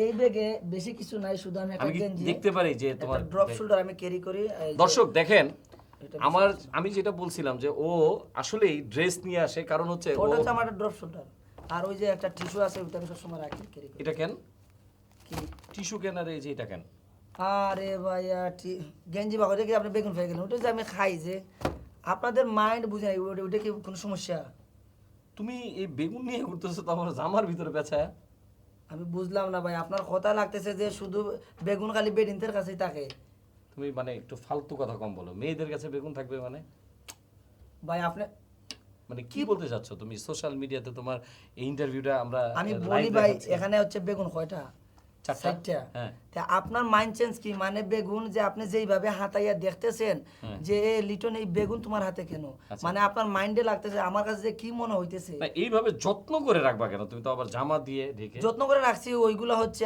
এই ব্যাগে বেশি কিছু নাই, শুধু আমি একটা আমি কি গেঞ্জি দেখতে পারি যে তোমার ড্রপ শোল্ডার আমি ক্যারি করি। এই যে দর্শক দেখেন, এটা আমি যেটা বলছিলাম যে ও আসলেই ড্রেস নিয়ে আসে, কারণ হচ্ছে ও ওটা হচ্ছে আমার ড্রপ শোল্ডার। আর ওই যে একটা টিস্যু আছে, ওটা আমি সবসময় রাখি, ক্যারি করি। এটা কেন কি টিস্যু কেন আর এই যে এটা কেন? আরে ভাইয়া গেঞ্জি বাবা দেখি আপনি বেগুন ফেলে গেলেন, ওটা যে আমি খাই, যে আপনাদের মাইন্ড বুঝে নাই, ওটা কি কোনো সমস্যা? তুমি এই বেগুন নিয়ে ঘুরতেছো তো আমার জামার ভিতরে পেঁচায়। আমি বুঝলাম না ভাই, আপনার কথা লাগতেছে যে শুধু বেগুন খালি বেডিনদের কাছেই থাকে। তুমি মানে একটু ফালতু কথা কম বলো, মেয়েদের কাছে বেগুন থাকবে মানে? ভাই আপনি, মানে কি বলতে চাচ্ছ তুমি? সোশ্যাল মিডিয়াতে তোমার এই ইন্টারভিউটা আমরা আমি live বলি ভাই দেখাচ্ছি। এখানে হচ্ছে বেগুন কয়টা? চারটা? চারটা। হ্যাঁ। তা আপনার মাইন্ড চেঞ্জ কি? মানে বেগুন যে আপনি যেইভাবে হাতাইয়া দেখতেছেন যে এ লিটন এই বেগুন তোমার হাতে কেন, আচ্ছা। মানে আপনার মাইন্ডে লাগতেছে আমার কাছে যে কি মনে হইতেছে। না এইভাবে যত্ন করে রাখবা কেন? তুমি তো আবার জামা দিয়ে ঢেকে। যত্ন করে রাখছি, ওইগুলো হচ্ছে